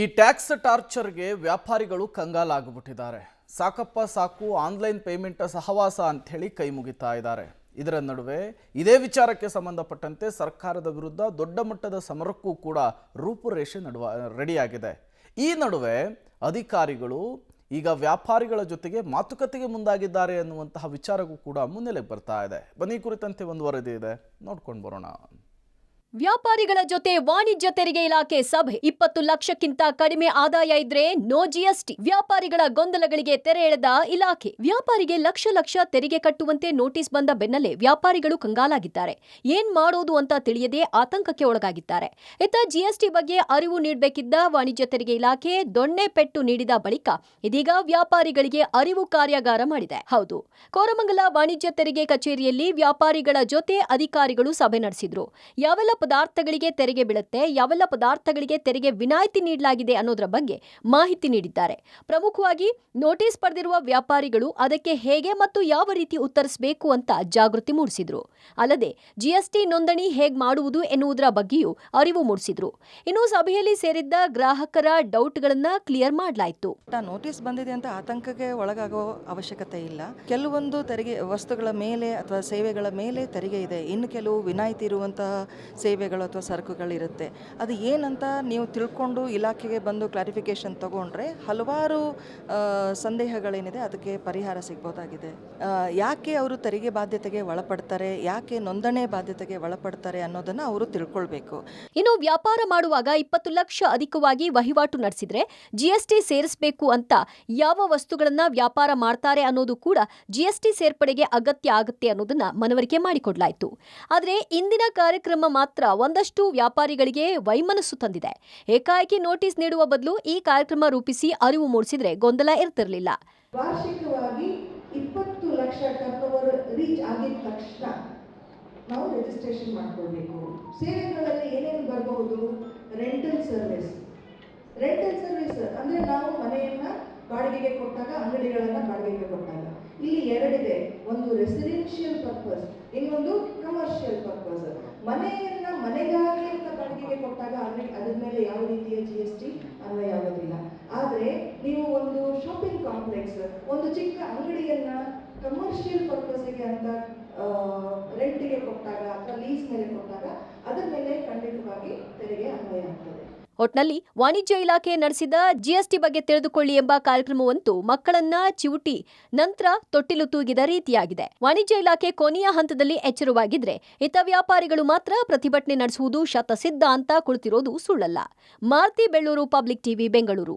ಈ ಟ್ಯಾಕ್ಸ್ ಟಾರ್ಚರ್ಗೆ ವ್ಯಾಪಾರಿಗಳು ಕಂಗಾಲಾಗಿಬಿಟ್ಟಿದ್ದಾರೆ. ಸಾಕಪ್ಪ ಸಾಕು ಆನ್ಲೈನ್ ಪೇಮೆಂಟ್ ಸಹವಾಸ ಅಂತ ಹೇಳಿ ಕೈ ಮುಗಿತಾ ಇದ್ದಾರೆ. ಇದರ ನಡುವೆ ಇದೇ ವಿಚಾರಕ್ಕೆ ಸಂಬಂಧಪಟ್ಟಂತೆ ಸರ್ಕಾರದ ವಿರುದ್ಧ ದೊಡ್ಡ ಮಟ್ಟದ ಸಮರಕ್ಕೂ ಕೂಡ ರೂಪುರೇಷೆ ರೆಡಿಯಾಗಿದೆ. ಈ ನಡುವೆ ಅಧಿಕಾರಿಗಳು ಈಗ ವ್ಯಾಪಾರಿಗಳ ಜೊತೆಗೆ ಮಾತುಕತೆಗೆ ಮುಂದಾಗಿದ್ದಾರೆ ಅನ್ನುವಂತಹ ವಿಚಾರವೂ ಕೂಡ ಮುನ್ನೆಲೆಗೆ ಬರ್ತಾ ಇದೆ. ಬನ್ನಿ ಕುರಿತಂತೆ ಒಂದು ವರದಿ ಇದೆ, ನೋಡ್ಕೊಂಡು ಬರೋಣ. ವ್ಯಾಪಾರಿಗಳ ಜೊತೆ ವಾಣಿಜ್ಯ ತೆರಿಗೆ ಇಲಾಖೆ ಸಭೆ. 20 ಲಕ್ಷಕ್ಕಿಂತ ಕಡಿಮೆ ಆದಾಯ ಇದ್ರೆ ನೋ ಜಿಎಸ್ಟಿ. ವ್ಯಾಪಾರಿಗಳ ಗೊಂದಲಗಳಿಗೆ ತೆರೆ ಎಳೆದ ಇಲಾಖೆ. ವ್ಯಾಪಾರಿಗೆ ಲಕ್ಷ ತೆರಿಗೆ ಕಟ್ಟುವಂತೆ ನೋಟಿಸ್ ಬಂದ ಬೆನ್ನಲ್ಲೇ ವ್ಯಾಪಾರಿಗಳು ಕಂಗಾಲಾಗಿದ್ದಾರೆ. ಏನ್ ಮಾಡೋದು ಅಂತ ತಿಳಿಯದೆ ಆತಂಕಕ್ಕೆ ಒಳಗಾಗಿದ್ದಾರೆ. ಇತ್ತ ಜಿಎಸ್ಟಿ ಬಗ್ಗೆ ಅರಿವು ನೀಡಬೇಕಿದ್ದ ವಾಣಿಜ್ಯ ತೆರಿಗೆ ಇಲಾಖೆ ದೊಣ್ಣೆ ಪೆಟ್ಟು ನೀಡಿದ ಬಳಿಕ ಇದೀಗ ವ್ಯಾಪಾರಿಗಳಿಗೆ ಅರಿವು ಕಾರ್ಯಾಗಾರ ಮಾಡಿದೆ. ಹೌದು, ಕೋರಮಂಗಲ ವಾಣಿಜ್ಯ ತೆರಿಗೆ ಕಚೇರಿಯಲ್ಲಿ ವ್ಯಾಪಾರಿಗಳ ಜೊತೆ ಅಧಿಕಾರಿಗಳು ಸಭೆ ನಡೆಸಿದ್ರು. ಯಾವೆಲ್ಲ ಪದಾರ್ಥಗಳಿಗೆ ತೆರಿಗೆ ಬೀಳುತ್ತೆ, ಯಾವೆಲ್ಲ ಪದಾರ್ಥಗಳಿಗೆ ತೆರಿಗೆ ವಿನಾಯಿತಿ ನೀಡಲಾಗಿದೆ ಅನ್ನೋದರ ಬಗ್ಗೆ ಮಾಹಿತಿ ನೀಡಿದ್ದಾರೆ. ಪ್ರಮುಖವಾಗಿ ನೋಟಿಸ್ ಪಡೆದಿರುವ ವ್ಯಾಪಾರಿಗಳು ಅದಕ್ಕೆ ಹೇಗೆ ಮತ್ತು ಯಾವ ರೀತಿ ಉತ್ತರಿಸಬೇಕು ಅಂತ ಜಾಗೃತಿ ಮೂಡಿಸಿದ್ರು. ಅಲ್ಲದೆ ಜಿಎಸ್ಟಿ ನೋಂದಣಿ ಹೇಗೆ ಮಾಡುವುದು ಎನ್ನುವುದರ ಬಗ್ಗೆಯೂ ಅರಿವು ಮೂಡಿಸಿದ್ರು. ಇನ್ನು ಸಭೆಯಲ್ಲಿ ಸೇರಿದ್ದ ಗ್ರಾಹಕರ ಡೌಟ್ಗಳನ್ನ ಕ್ಲಿಯರ್ ಮಾಡಲಾಯಿತು. ನೋಟಿಸ್ ಬಂದಿದೆ ಅಂತ ಆತಂಕಕ್ಕೆ ಒಳಗಾಗೋ ಅವಶ್ಯಕತೆ ಇಲ್ಲ. ಕೆಲವೊಂದು ತೆರಿಗೆ ವಸ್ತುಗಳ ಮೇಲೆ ಅಥವಾ ಸೇವೆಗಳ ಮೇಲೆ ತೆರಿಗೆ ಇದೆ, ಇನ್ನು ಕೆಲವು ವಿನಾಯಿತಿ ಇರುವಂತಹ ಸೇವೆಗಳು ಅಥವಾ ಸರಕುಗಳಿರುತ್ತೆ. ಅದು ಏನಂತ ನೀವು ತಿಳ್ಕೊಂಡು ಇಲಾಖೆಗೆ ಬಂದು ಕ್ಲಾರಿಫಿಕೇಶನ್ ತಗೊಂಡ್ರೆ ಹಲವಾರು ಸಂದೇಹಗಳೇನಿದೆ ಅದಕ್ಕೆ ಪರಿಹಾರ ಸಿಗ್ಬೋದಾಗಿದೆ. ಯಾಕೆ ಅವರು ತೆರಿಗೆ ಬಾಧ್ಯತೆಗೆ ಒಳಪಡ್ತಾರೆ, ಯಾಕೆ ನೋಂದಣಿ ಬಾಧ್ಯತೆಗೆ ಒಳಪಡ್ತಾರೆ ಅನ್ನೋದನ್ನು ಅವರು ತಿಳ್ಕೊಳ್ಬೇಕು. ಇನ್ನು ವ್ಯಾಪಾರ ಮಾಡುವಾಗ 20 ಲಕ್ಷ ಅಧಿಕವಾಗಿ ವಹಿವಾಟು ನಡೆಸಿದ್ರೆ ಜಿಎಸ್ಟಿ ಸೇರಿಸಬೇಕು ಅಂತ ಯಾವ ವಸ್ತುಗಳನ್ನ ವ್ಯಾಪಾರ ಮಾಡ್ತಾರೆ ಅನ್ನೋದು ಕೂಡ ಜಿಎಸ್ಟಿ ಸೇರ್ಪಡೆಗೆ ಅಗತ್ಯ ಆಗುತ್ತೆ ಅನ್ನೋದನ್ನ ಮನವರಿಕೆ ಮಾಡಿಕೊಡ್ಲಾಯಿತು. ಆದರೆ ಇಂದಿನ ಕಾರ್ಯಕ್ರಮ ಮಾತ್ರ ಒಂದಷ್ಟು ವ್ಯಾಪಾರಿಗಳಿಗೆ ವೈಮನಸ್ಸು ತಂದಿದೆ. ಏಕಾಏಕಿ ನೋಟಿಸ್ ನೀಡುವ ಬದಲು ಈ ಕಾರ್ಯಕ್ರಮ ರೂಪಿಸಿ ಅರಿವು ಮೂಡಿಸಿದ್ರೆ ಗೊಂದಲ ಇರ್ತಿರಲಿಲ್ಲ. ವಾರ್ಷಿಕವಾಗಿ 20 ಲಕ್ಷ ಟರ್ನೋವರ್ ರೀಚ್ ಆಗಿದ ತಕ್ಷಣ ನಾವು ರಿಜಿಸ್ಟ್ರೇಷನ್ ಮಾಡ್ಕೊಳ್ಬೇಕು. ಸೇವೆಗಳಲ್ಲಿ ಏನೇನು ಬರಬಹುದು? ರೆಂಟಲ್ ಸರ್ವಿಸ್ ಅಂದ್ರೆ ನಾವು ಮನೆಯನ್ನ ಬಾಡಿಗೆಗೆ ಕೊಟ್ಟಾಗ, ಅಂಗಡಿಗಳನ್ನ ಬಾಡಿಗೆಗೆ ಕೊಟ್ಟಾಗ ಇಲ್ಲಿ ಎರಡಿದೆ. ಒಂದು ರೆಸಿಡೆನ್ಷಿಯಲ್ ಪರ್ಪಸ್, ಇನ್ನೊಂದು ಕಮರ್ಷಿಯಲ್ ಪರ್ಪಸ್. ಮನೆಯನ್ನ ಮನೆಗಾಗಿ ಅಂತ ಬಾಡಿಗೆಗೆ ಕೊಟ್ಟಾಗ ಅದ್ರ ಮೇಲೆ ಯಾವ ರೀತಿಯ ಜಿಎಸ್ಟಿ ಅನ್ವಯ ಆಗೋದಿಲ್ಲ. ಆದ್ರೆ ನೀವು ಒಂದು ಶಾಪಿಂಗ್ ಕಾಂಪ್ಲೆಕ್ಸ್, ಒಂದು ಚಿಕ್ಕ ಅಂಗಡಿಯನ್ನ ಕಮರ್ಷಿಯಲ್ ಪರ್ಪಸ್ಗೆ ಅಂತ ರೆಂಟಿಗೆ ಕೊಟ್ಟಾಗ ಅಥವಾ ಲೀಸ್ ಮೇಲೆ ಕೊಟ್ಟಾಗ ಅದರ ಮೇಲೆ ಖಂಡಿತವಾಗಿ ತೆರಿಗೆ ಅನ್ವಯ ಆಗ್ತದೆ. ಒಟ್ನಲ್ಲಿ ವಾಣಿಜ್ಯ ಇಲಾಖೆ ನಡೆಸಿದ ಜಿಎಸ್ಟಿ ಬಗ್ಗೆ ತಿಳಿದುಕೊಳ್ಳಿ ಎಂಬ ಕಾರ್ಯಕ್ರಮವಂತೂ ಮಕ್ಕಳನ್ನ ಚಿವುಟಿ ನಂತರ ತೊಟ್ಟಿಲು ತೂಗಿದ ರೀತಿಯಾಗಿದೆ. ವಾಣಿಜ್ಯ ಇಲಾಖೆ ಕೊನೆಯ ಹಂತದಲ್ಲಿ ಎಚ್ಚರವಾಗಿದ್ರೆ ಇತ ವ್ಯಾಪಾರಿಗಳು ಮಾತ್ರ ಪ್ರತಿಭಟನೆ ನಡೆಸುವುದು ಶತಸಿದ್ಧ ಅಂತ ಕುಳಿತಿರೋದು ಸುಳ್ಳಲ್ಲ. Maruti Bellur, public TV, Bengaluru.